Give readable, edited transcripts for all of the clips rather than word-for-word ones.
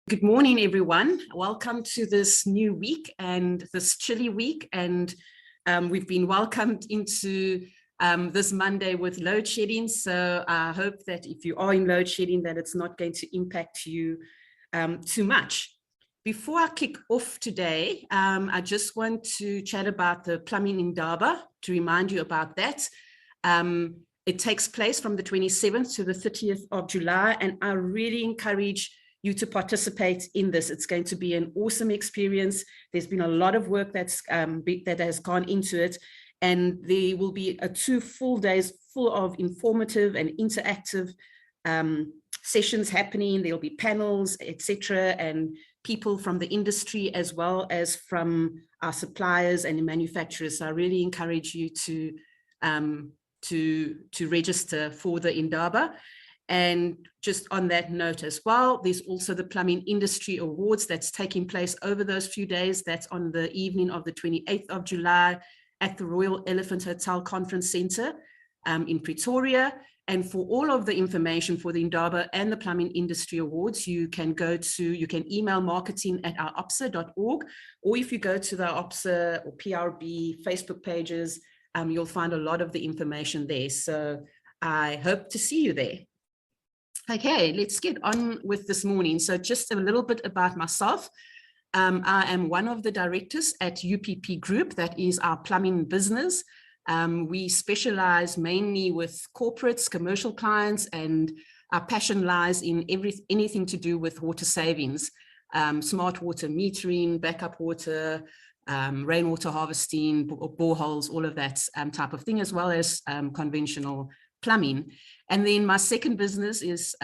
Good morning, everyone. Welcome to this new week and this chilly week. And we've been welcomed into this Monday with load shedding. So I hope that if you are in load shedding, that it's not going to impact you too much. Before I kick off today, I just want to chat about the Plumbing Indaba, to remind you about that. It takes place from the 27th to the 30th of July, and I really encourage you to participate in this. It's going to be an awesome experience. There's been a lot of work that has gone into it, and there will be 2 full days full of informative and interactive sessions happening. There'll be panels, etc., and people from the industry as well as from our suppliers and the manufacturers. So I really encourage you to register for the Indaba. And just on that note as well, there's also the Plumbing Industry Awards that's taking place over those few days. That's on the evening of the 28th of July at the Royal Elephant Hotel Conference Centre in Pretoria. And for all of the information for the Indaba and the Plumbing Industry Awards, you can email marketing@ourOPSA.org, or if you go to the OPSA or PRB Facebook pages, you'll find a lot of the information there. So I hope to see you there. Okay, let's get on with this morning. So just a little bit about myself. I am one of the directors at UPP Group, that is our plumbing business. We specialize mainly with corporates, commercial clients, and our passion lies in anything to do with water savings, smart water metering, backup water, rainwater harvesting, boreholes, all of that type of thing, as well as conventional plumbing. And then my second business is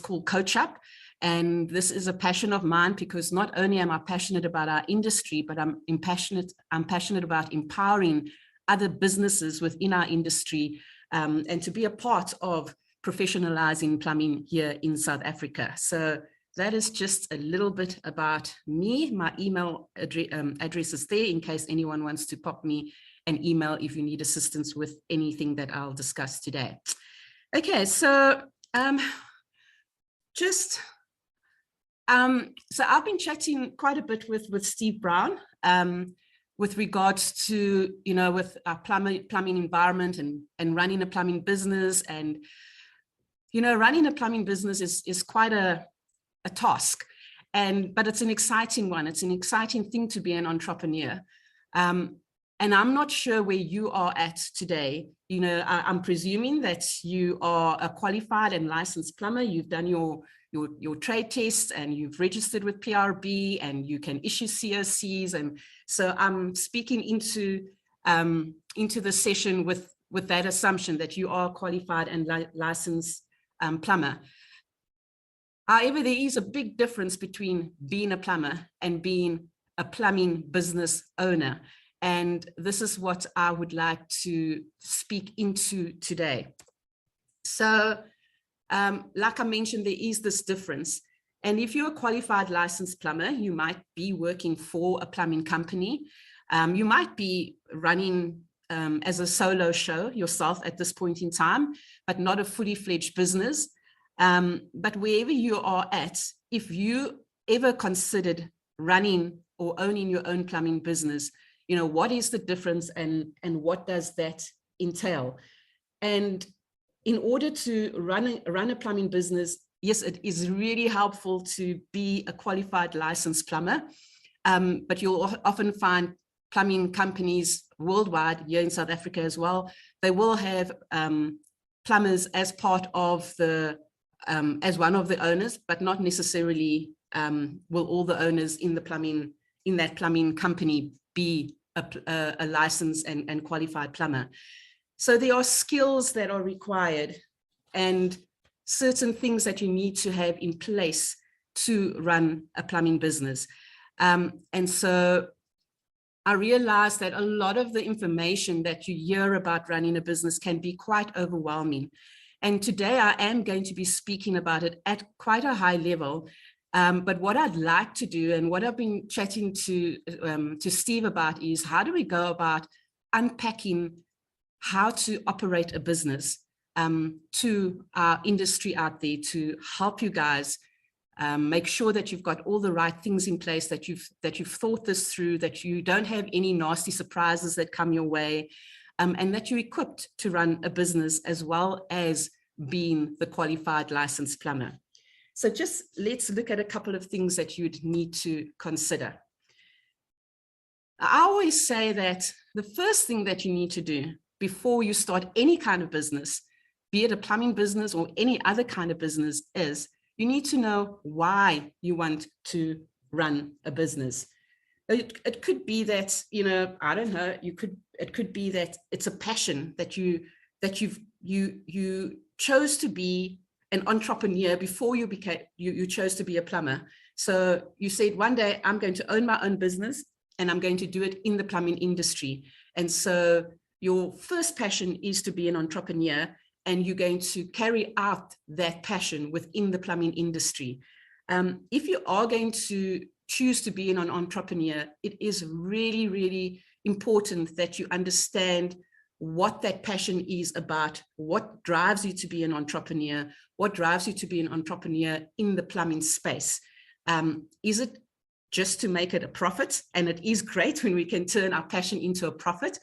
called Coach Up. And this is a passion of mine because not only am I passionate about our industry, but I'm passionate about empowering other businesses within our industry and to be a part of professionalizing plumbing here in South Africa. So that is just a little bit about me. My email address is there in case anyone wants to pop me an email if you need assistance with anything that I'll discuss today. Okay, so so I've been chatting quite a bit with Steve Brown with regards to, with our plumbing environment and running a plumbing business. And, running a plumbing business is quite a task, but it's an exciting one. It's an exciting thing to be an entrepreneur. And I'm not sure where you are at today. I'm presuming that you are a qualified and licensed plumber. You've done your trade tests and you've registered with PRB and you can issue COCs. And so I'm speaking into the session with that assumption that you are a qualified and licensed plumber. However, there is a big difference between being a plumber and being a plumbing business owner. And this is what I would like to speak into today. So, like I mentioned, there is this difference. And if you're a qualified licensed plumber, you might be working for a plumbing company. You might be running as a solo show yourself at this point in time, but not a fully fledged business. But wherever you are at, if you ever considered running or owning your own plumbing business, what is the difference and what does that entail? And in order to run a plumbing business, yes, it is really helpful to be a qualified licensed plumber, but you'll often find plumbing companies worldwide, here in South Africa as well, they will have plumbers as part of as one of the owners, but not necessarily will all the owners in that plumbing company be a licensed and qualified plumber. So there are skills that are required and certain things that you need to have in place to run a plumbing business. And so I realized that a lot of the information that you hear about running a business can be quite overwhelming. And today I am going to be speaking about it at quite a high level. But what I'd like to do, and what I've been chatting to Steve about, is how do we go about unpacking how to operate a business to our industry out there to help you guys Make sure that you've got all the right things in place, that you've thought this through, that you don't have any nasty surprises that come your way, and that you're equipped to run a business as well as being the qualified licensed plumber. So just let's look at a couple of things that you'd need to consider. I always say that the first thing that you need to do before you start any kind of business, be it a plumbing business or any other kind of business, is you need to know why you want to run a business. It could be that, you know, I don't know, it could be that it's a passion that you chose to be an entrepreneur before you chose to be a plumber. So you said, one day I'm going to own my own business and I'm going to do it in the plumbing industry. And so your first passion is to be an entrepreneur, and you're going to carry out that passion within the plumbing industry. If you are going to choose to be an entrepreneur, it is really, really important that you understand what that passion is about, what drives you to be an entrepreneur, what drives you to be an entrepreneur in the plumbing space. Is it just to make it a profit? And it is great when we can turn our passion into a profit.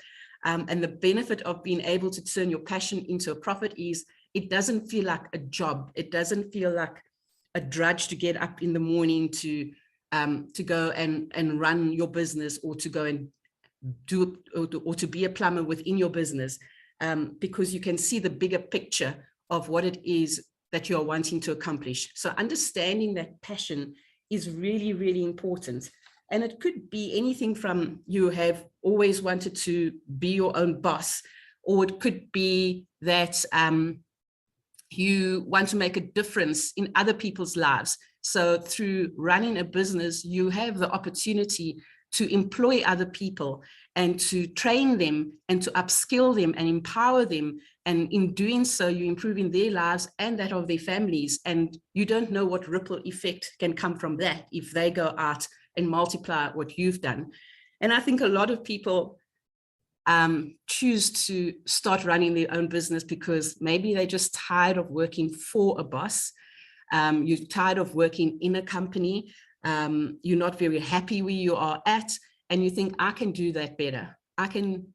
And the benefit of being able to turn your passion into a profit is it doesn't feel like a job. It doesn't feel like a drudge to get up in the morning to go and run your business, or to go and do, or to be a plumber within your business, because you can see the bigger picture of what it is that you're wanting to accomplish. So understanding that passion is really, really important. And it could be anything from you have always wanted to be your own boss, or it could be that you want to make a difference in other people's lives. So through running a business, you have the opportunity to employ other people and to train them and to upskill them and empower them. And in doing so, you're improving their lives and that of their families. And you don't know what ripple effect can come from that if they go out and multiply what you've done. And I think a lot of people choose to start running their own business because maybe they're just tired of working for a boss. You're tired of working in a company. You're not very happy where you are at, and you think, I can do that better. I can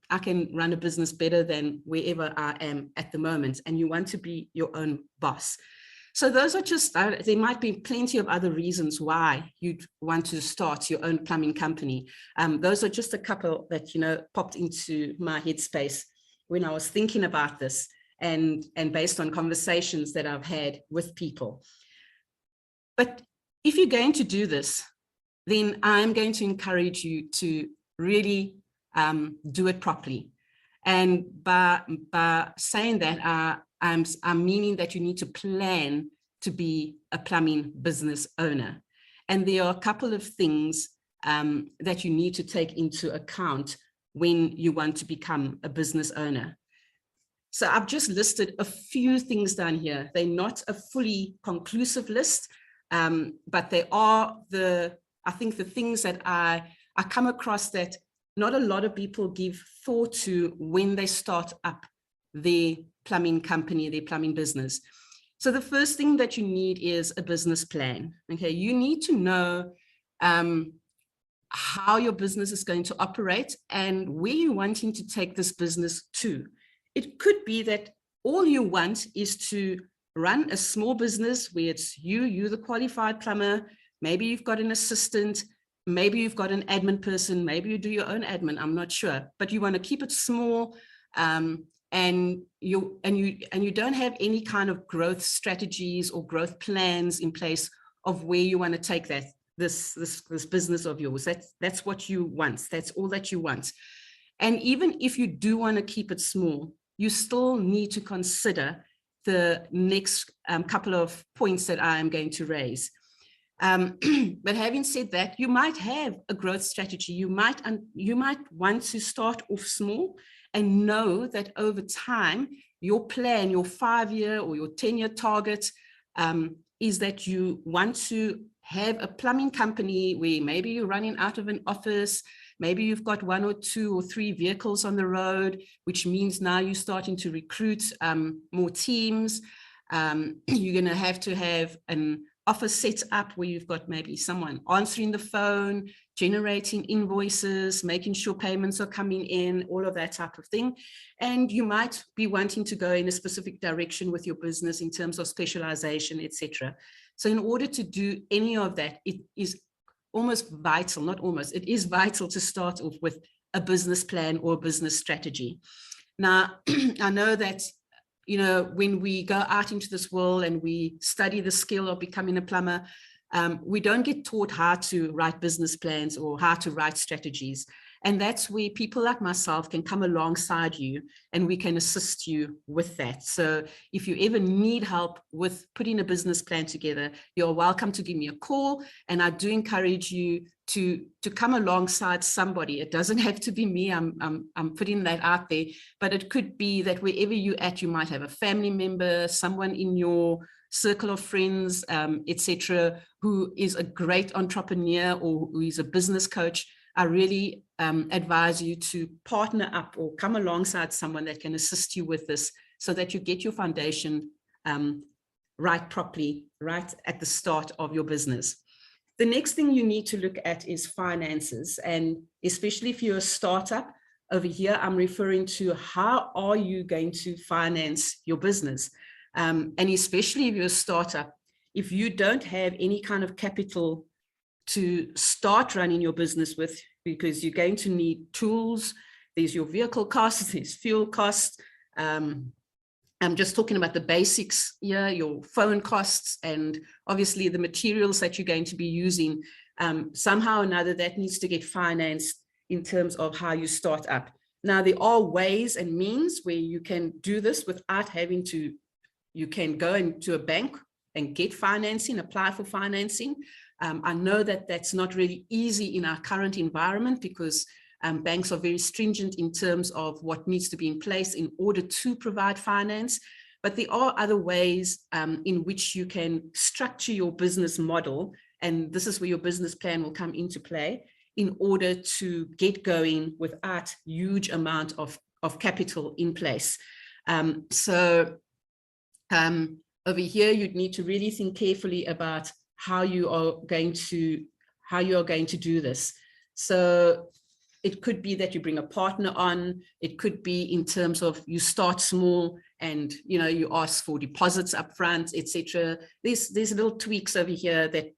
run a business better than wherever I am at the moment. And you want to be your own boss. So those are just, there might be plenty of other reasons why you'd want to start your own plumbing company. Those are just a couple that, you know, popped into my headspace when I was thinking about this, and based on conversations that I've had with people. But if you're going to do this, then I'm going to encourage you to really do it properly. And by saying that, I'm meaning that you need to plan to be a plumbing business owner. And there are a couple of things that you need to take into account when you want to become a business owner. So I've just listed a few things down here. They're not a fully conclusive list, but they are I think the things that I come across that not a lot of people give thought to when they start up their plumbing company, their plumbing business. So the first thing that you need is a business plan. Okay, you need to know how your business is going to operate and where you're wanting to take this business to. It could be that all you want is to run a small business where it's you're the qualified plumber. Maybe you've got an assistant, maybe you've got an admin person, maybe you do your own admin, I'm not sure, but you want to keep it small, and you don't have any kind of growth strategies or growth plans in place of where you want to take this business of yours. That's what you want. That's all that you want. And even if you do want to keep it small, you still need to consider the next couple of points that I am going to raise. But having said that, you might have a growth strategy. You might want to start off small and know that over time, your plan, your 5-year or your 10-year target is that you want to have a plumbing company where maybe you're running out of an office, maybe you've got 1 or 2 or 3 vehicles on the road, which means now you're starting to recruit more teams. You're going to have an office set up where you've got maybe someone answering the phone, generating invoices, making sure payments are coming in, all of that type of thing. And you might be wanting to go in a specific direction with your business in terms of specialization, etc. So in order to do any of that, it is almost vital, not almost, it is vital to start off with a business plan or a business strategy. Now, I know that, you know, when we go out into this world and we study the skill of becoming a plumber, we don't get taught how to write business plans or how to write strategies. And that's where people like myself can come alongside you and we can assist you with that. So if you ever need help with putting a business plan together, you're welcome to give me a call. And I do encourage you to come alongside somebody. It doesn't have to be me. I'm putting that out there, but it could be that wherever you're at, you might have a family member, someone in your circle of friends, etc., who is a great entrepreneur or who is a business coach. I really advise you to partner up or come alongside someone that can assist you with this so that you get your foundation right properly, right at the start of your business. The next thing you need to look at is finances. And especially if you're a startup, over here, I'm referring to how are you going to finance your business? And especially if you're a startup, if you don't have any kind of capital to start running your business with, because you're going to need tools, there's your vehicle costs, there's fuel costs. I'm just talking about the basics here, your phone costs, and obviously the materials that you're going to be using. Somehow or another, that needs to get financed in terms of how you start up. Now, there are ways and means where you can do this without having to, you can go into a bank and get financing, apply for financing. I know that that's not really easy in our current environment because banks are very stringent in terms of what needs to be in place in order to provide finance. But there are other ways in which you can structure your business model. And this is where your business plan will come into play in order to get going without huge amount of capital in place. Over here, you'd need to really think carefully about how you are going to do this. So it could be that you bring a partner on. It could be in terms of you start small and you ask for deposits up front, etc. There's little tweaks over here that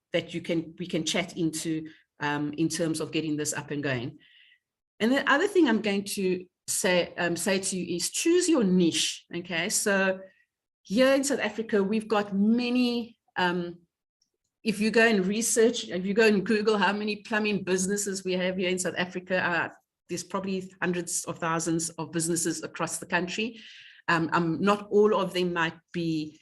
we can chat into in terms of getting this up and going. And the other thing I'm going to say to you is choose your niche. Okay, so here in South Africa, we've got many. If you go and research, if you go and Google how many plumbing businesses we have here in South Africa, there's probably hundreds of thousands of businesses across the country. Not all of them might be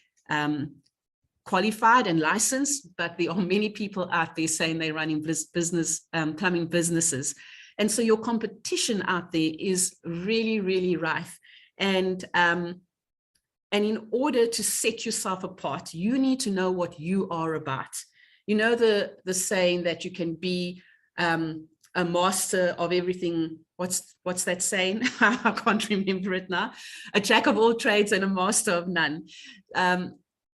qualified and licensed, but there are many people out there saying they're running plumbing businesses. And so your competition out there is really, really rife. And in order to set yourself apart, you need to know what you are about. You know the saying that you can be a master of everything. What's that saying? I can't remember it now. A jack of all trades and a master of none. And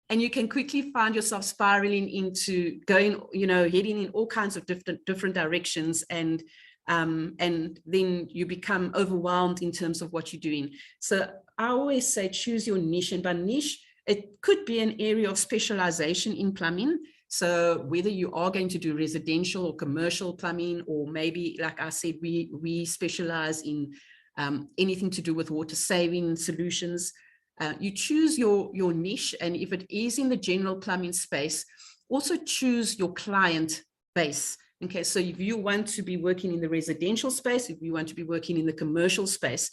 you can quickly find yourself spiraling into going, heading in all kinds of different directions, and then you become overwhelmed in terms of what you're doing. So I always say choose your niche, and by niche, it could be an area of specialization in plumbing. So whether you are going to do residential or commercial plumbing, or maybe, like I said, we specialize in anything to do with water saving solutions. You choose your niche, and if it is in the general plumbing space, also choose your client base. Okay, so if you want to be working in the residential space, if you want to be working in the commercial space,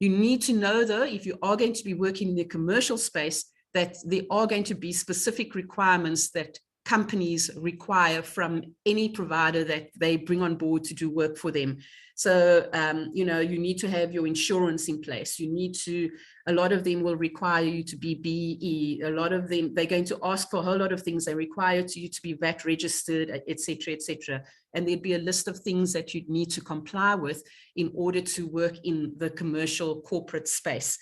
you need to know, though, if you are going to be working in the commercial space, that there are going to be specific requirements that companies require from any provider that they bring on board to do work for them. So, you need to have your insurance in place. A lot of them will require you to be BE. A lot of them, they're going to ask for a whole lot of things. They require you to be VAT registered, et cetera, et cetera. And there'd be a list of things that you'd need to comply with in order to work in the commercial corporate space.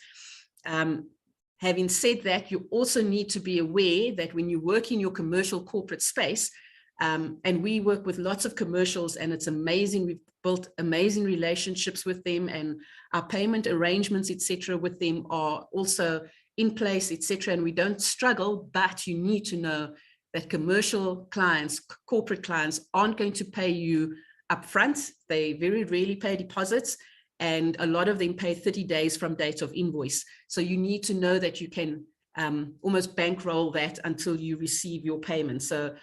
Having said that, you also need to be aware that when you work in your commercial corporate space, and we work with lots of commercials, and it's amazing. We've built amazing relationships with them, and our payment arrangements, etc., with them are also in place, etc. And we don't struggle, but you need to know that commercial clients, corporate clients, aren't going to pay you upfront. They very rarely pay deposits, and a lot of them pay 30 days from date of invoice. So you need to know that you can almost bankroll that until you receive your payment. So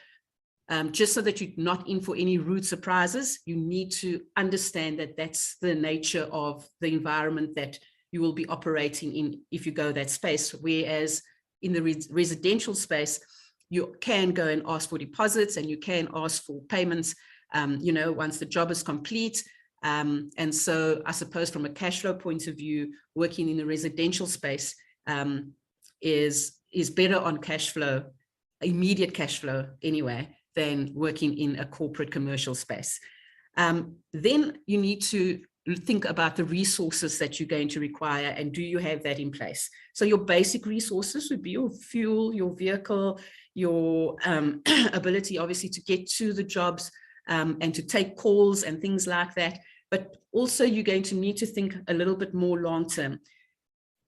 just so that you're not in for any rude surprises, you need to understand that that's the nature of the environment that you will be operating in if you go that space. Whereas in the residential space, you can go and ask for deposits, and you can ask for payments, once the job is complete. And so I suppose from a cash flow point of view, working in the residential space is better on cash flow, immediate cash flow anyway, than working in a corporate commercial space. Then you need to think about the resources that you're going to require, and do you have that in place? So your basic resources would be your fuel, your vehicle, your ability obviously to get to the jobs and to take calls and things like that. But also you're going to need to think a little bit more long-term.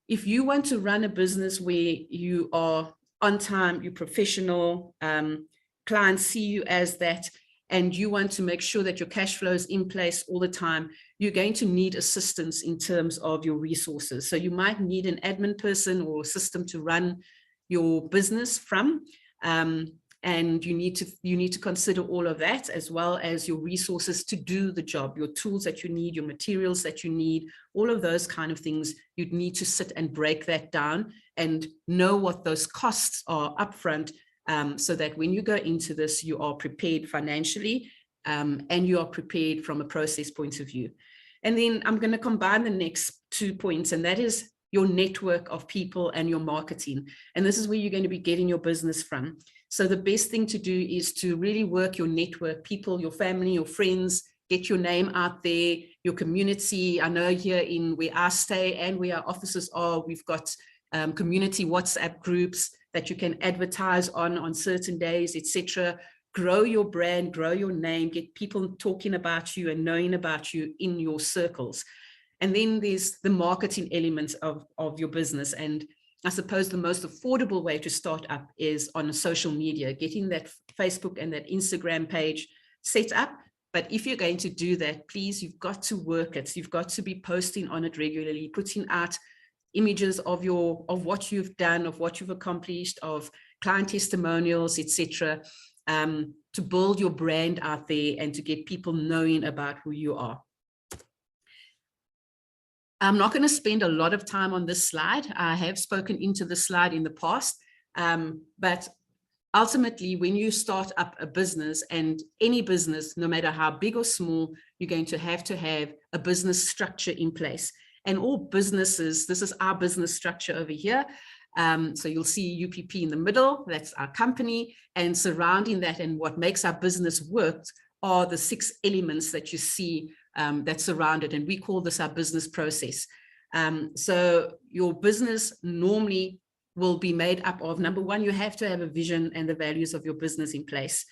If you want to run a business where you are on time, you're professional, clients see you as that, and you want to make sure that your cash flow is in place all the time, you're going to need assistance in terms of your resources. So you might need an admin person or system to run your business from. And you need to consider all of that, as well as your resources to do the job, your tools that you need, your materials that you need, all of those kind of things. You'd need to sit and break that down and know what those costs are upfront, so that when you go into this, you are prepared financially, and you are prepared from a process point of view. And then I'm going to combine the next 2 points, and that is your network of people and your marketing. And this is where you're going to be getting your business from. So the best thing to do is to really work your network, people, your family, your friends, get your name out there, your community. I know here in where I stay and where our offices are, we've got community WhatsApp groups that you can advertise on certain days, etc. Grow your brand, grow your name, get people talking about you and knowing about you in your circles. And then there's the marketing elements of your business. And I suppose the most affordable way to start up is on social media, getting that Facebook and that Instagram page set up. But if you're going to do that, please, you've got to work it. You've got to be posting on it regularly, putting out images of what you've done, of what you've accomplished, of client testimonials, etc., to build your brand out there and to get people knowing about who you are. I'm not going to spend a lot of time on this slide. I have spoken into this slide in the past, but ultimately, when you start up a business, and any business, no matter how big or small, you're going to have a business structure in place. And all businesses, this is our business structure over here. So you'll see UPP in the middle, that's our company, and surrounding that and what makes our business work are the 6 elements that you see that surround it, and we call this our business process. So your business normally will be made up of, number one, you have to have a vision and the values of your business in place.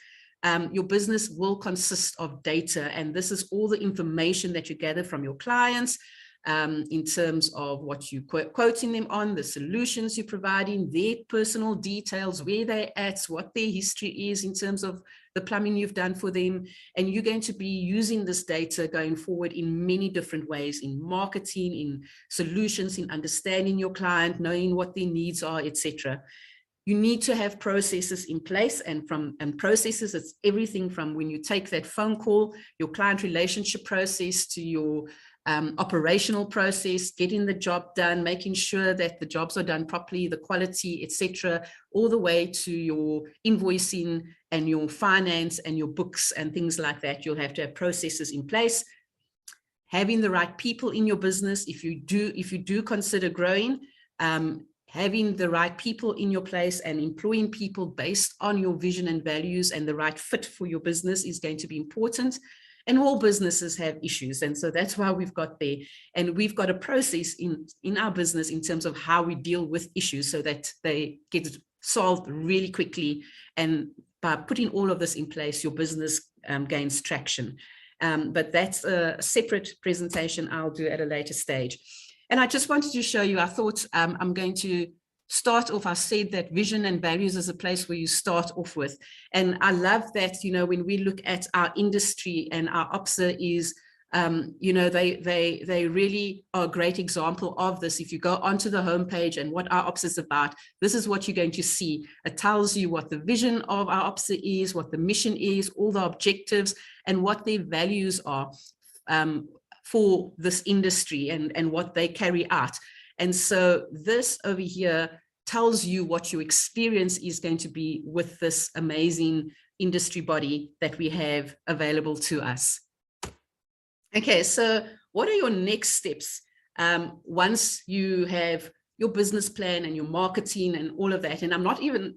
Your business will consist of data, and this is all the information that you gather from your clients, in terms of what you're quoting them on, the solutions you're providing, their personal details, where they're at, what their history is in terms of the plumbing you've done for them. And you're going to be using this data going forward in many different ways, in marketing, in solutions, in understanding your client, knowing what their needs are, etc. You need to have processes in place, and processes, it's everything from when you take that phone call, your client relationship process, to your operational process, getting the job done, making sure that the jobs are done properly, the quality, etc., all the way to your invoicing and your finance and your books and things like that. You'll have to have processes in place. Having the right people in your business, if you do consider growing, having the right people in your place and employing people based on your vision and values and the right fit for your business is going to be important. And all businesses have issues. And so that's why we've got there. And we've got a process in our business in terms of how we deal with issues so that they get solved really quickly. And by putting all of this in place, your business gains traction. But that's a separate presentation I'll do at a later stage. And I just wanted to show you, I thought I'm going to start off, I said that vision and values is a place where you start off with. And I love that, you know, when we look at our industry and our OPSA is, you know, they really are a great example of this. If you go onto the homepage and what our OPSA is about, this is what you're going to see. It tells you what the vision of our OPSA is, what the mission is, all the objectives, and what their values are for this industry and what they carry out. And so this over here tells you what your experience is going to be with this amazing industry body that we have available to us. Okay, so what are your next steps once you have your business plan and your marketing and all of that? And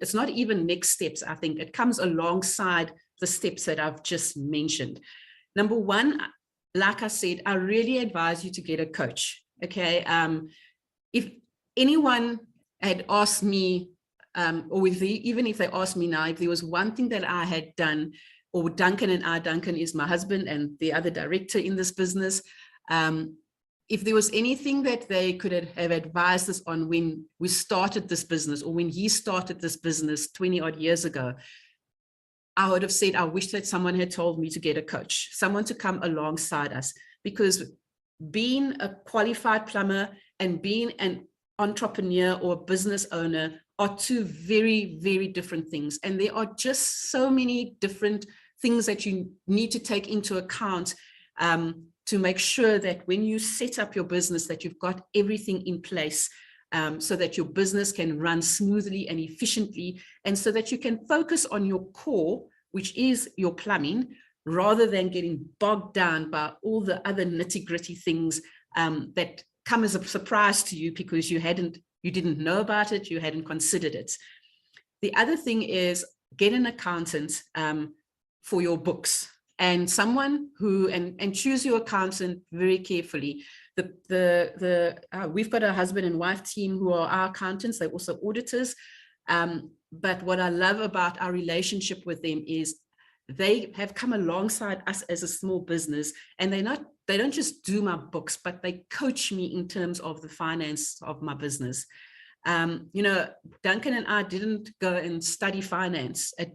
it's not even next steps, I think. It comes alongside the steps that I've just mentioned. Number one, like I said, I really advise you to get a coach, okay? If anyone had asked me, even if they asked me now, if there was one thing that I had done, or Duncan is my husband and the other director in this business, if there was anything that they could have advised us on when we started this business, or when he started this business 20 odd years ago, I would have said, I wish that someone had told me to get a coach, someone to come alongside us, because being a qualified plumber and being an entrepreneur or a business owner are two very, very different things. And there are just so many different things that you need to take into account to make sure that when you set up your business, that you've got everything in place so that your business can run smoothly and efficiently, and so that you can focus on your core, which is your plumbing, rather than getting bogged down by all the other nitty-gritty things that come as a surprise to you because you didn't know about it, you hadn't considered it. The other thing is get an accountant for your books, and someone who, and choose your accountant very carefully. We've got a husband and wife team who are our accountants. They're also auditors. But what I love about our relationship with them is they have come alongside us as a small business, and they don't just do my books, but they coach me in terms of the finance of my business. You know, Duncan and I didn't go and study finance at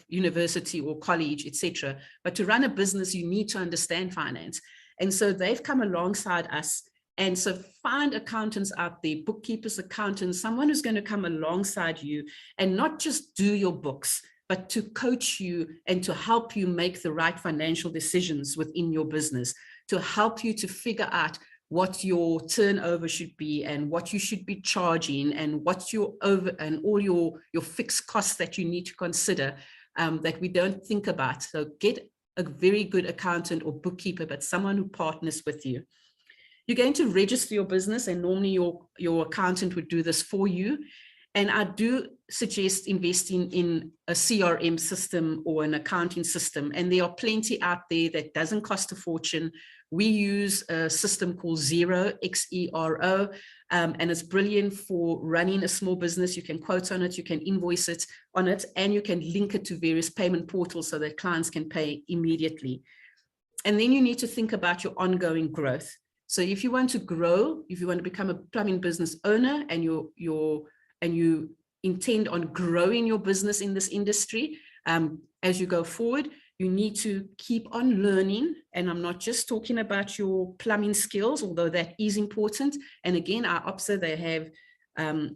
university or college, etc. But to run a business, you need to understand finance. And so they've come alongside us. And so find accountants out there, bookkeepers, accountants, someone who's going to come alongside you and not just do your books, but to coach you and to help you make the right financial decisions within your business, to help you to figure out what your turnover should be and what you should be charging and what your over and all your fixed costs that you need to consider that we don't think about. So get a very good accountant or bookkeeper, but someone who partners with you. You're going to register your business, and normally your accountant would do this for you. And I do suggest investing in a CRM system or an accounting system. And there are plenty out there that doesn't cost a fortune. We use a system called Xero, X-E-R-O, and it's brilliant for running a small business. You can quote on it, you can invoice it on it, and you can link it to various payment portals so that clients can pay immediately. And then you need to think about your ongoing growth. So if you want to grow, if you want to become a plumbing business owner and you intend on growing your business in this industry, as you go forward, you need to keep on learning. And I'm not just talking about your plumbing skills, although that is important. And again, our OPSA, they have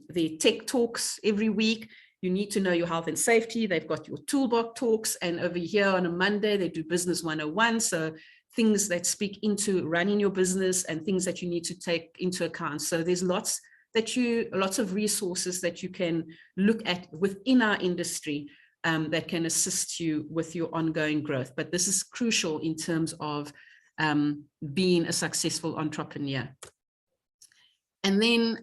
their tech talks every week. You need to know your health and safety. They've got your toolbox talks. And over here on a Monday, they do Business 101. So things that speak into running your business and things that you need to take into account. So there's lots of resources that you can look at within our industry that can assist you with your ongoing growth. But this is crucial in terms of being a successful entrepreneur. And then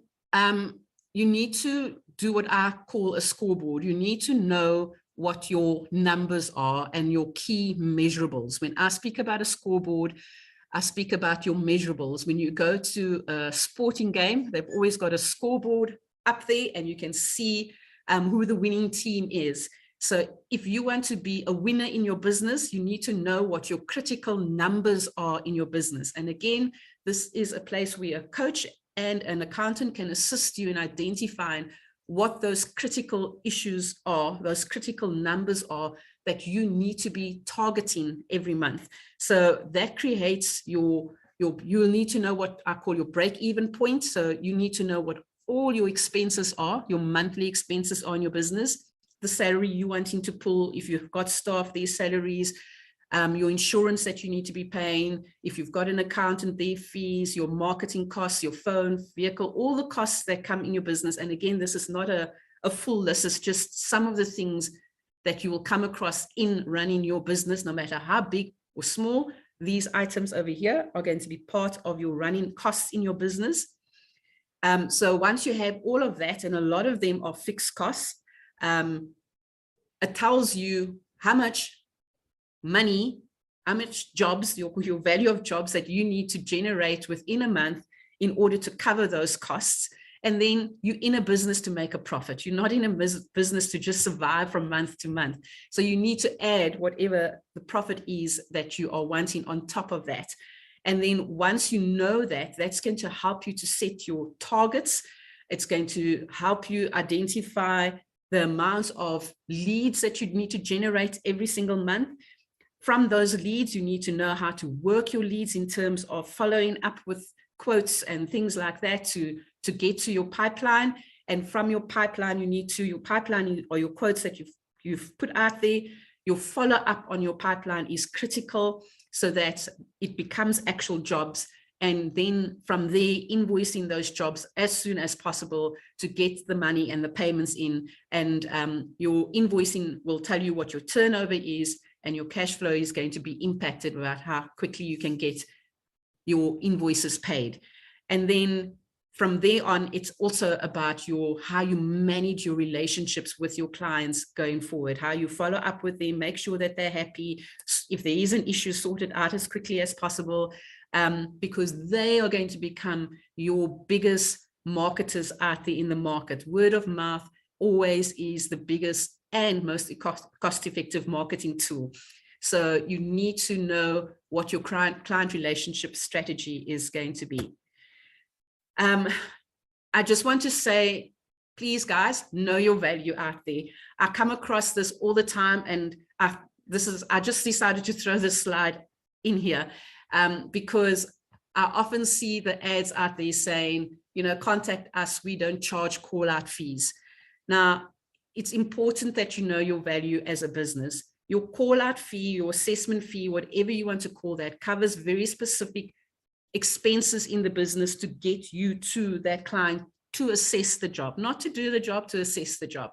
you need to do what I call a scoreboard. You need to know what your numbers are and your key measurables. When I speak about a scoreboard, I speak about your measurables. When you go to a sporting game, they've always got a scoreboard up there and you can see who the winning team is. So if you want to be a winner in your business, you need to know what your critical numbers are in your business. And again, this is a place where a coach and an accountant can assist you in identifying what those critical issues are, those critical numbers are that you need to be targeting every month. So that creates you'll need to know what I call your break-even point. So you need to know what all your expenses are, your monthly expenses are in your business, the salary you wanting to pull, if you've got staff, their salaries, your insurance that you need to be paying, if you've got an accountant, their fees, your marketing costs, your phone, vehicle, all the costs that come in your business. And again, this is not a full list, it's just some of the things that you will come across in running your business, no matter how big or small. These items over here are going to be part of your running costs in your business. So once you have all of that, and a lot of them are fixed costs, it tells you how much money, how much jobs, your value of jobs that you need to generate within a month in order to cover those costs. And then you're in a business to make a profit. You're not in a business to just survive from month to month. So you need to add whatever the profit is that you are wanting on top of that. And then once you know that, that's going to help you to set your targets. It's going to help you identify the amounts of leads that you need to generate every single month. From those leads, you need to know how to work your leads in terms of following up with quotes and things like that to get to your pipeline. And from your pipeline, you need to, your pipeline or your quotes that you've put out there, your follow up on your pipeline is critical so that it becomes actual jobs. And then from there, invoicing those jobs as soon as possible to get the money and the payments in. And your invoicing will tell you what your turnover is, and your cash flow is going to be impacted about how quickly you can get your invoices paid. And then from there on, it's also about how you manage your relationships with your clients going forward, how you follow up with them, make sure that they're happy. If there is an issue, sort it out as quickly as possible, because they are going to become your biggest marketers out there in the market. Word of mouth always is the biggest and most cost-effective marketing tool. So you need to know what your client relationship strategy is going to be. I just want to say, please guys, know your value out there. I come across this all the time, and I just decided to throw this slide in here because I often see the ads out there saying, contact us, we don't charge call out fees. Now, it's important that you know your value as a business. Your call out fee, your assessment fee, whatever you want to call that, covers very specific expenses in the business to get you to that client to assess the job, not to do the job, to assess the job.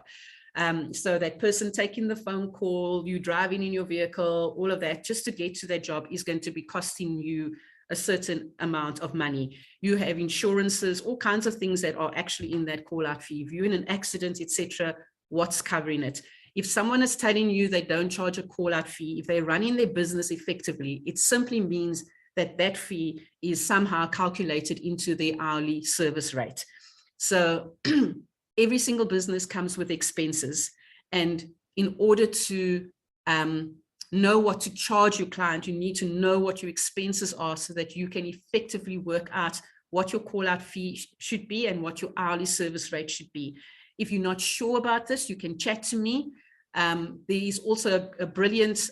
So that person taking the phone call, you driving in your vehicle, all of that, just to get to that job is going to be costing you a certain amount of money. You have insurances, all kinds of things that are actually in that call out fee. If you're in an accident, etc., what's covering it? If someone is telling you they don't charge a call out fee, if they're running their business effectively, it simply means that that fee is somehow calculated into their hourly service rate. So every single business comes with expenses. And in order to know what to charge your client, you need to know what your expenses are so that you can effectively work out what your call out fee should be and what your hourly service rate should be. If you're not sure about this, you can chat to me. There is also a brilliant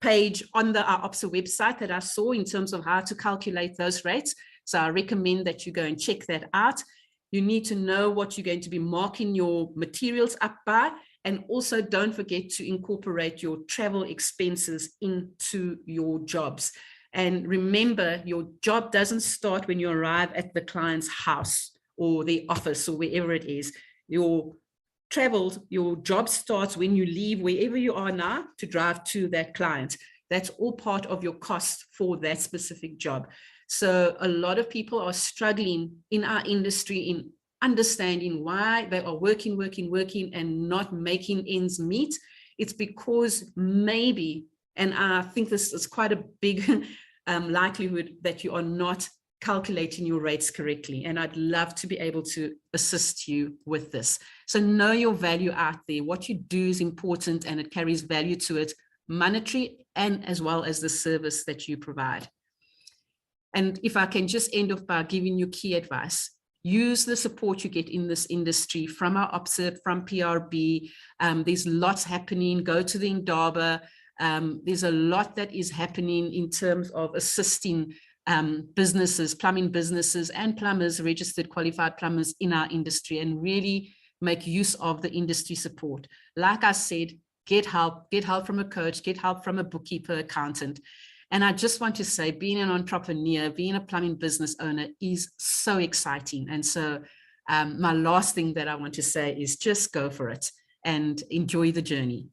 page on our OPSA website that I saw in terms of how to calculate those rates. So I recommend that you go and check that out. You need to know what you're going to be marking your materials up by, and also don't forget to incorporate your travel expenses into your jobs. And remember, your job doesn't start when you arrive at the client's house or the office or wherever it is. Your job starts when you leave wherever you are now to drive to that client. That's all part of your cost for that specific job. So a lot of people are struggling in our industry in understanding why they are working and not making ends meet. It's because maybe, and I think this is quite a big likelihood that you are not calculating your rates correctly. And I'd love to be able to assist you with this. So know your value out there. What you do is important and it carries value to it, monetary and as well as the service that you provide. And if I can just end off by giving you key advice, use the support you get in this industry from our OPSIP, from PRB. There's lots happening. Go to the Indaba. There's a lot that is happening in terms of assisting businesses, plumbing businesses and plumbers, registered qualified plumbers in our industry, and really make use of the industry support. Like I said, get help from a coach, get help from a bookkeeper, accountant. And I just want to say, being an entrepreneur, being a plumbing business owner is so exciting. And so my last thing that I want to say is just go for it and enjoy the journey.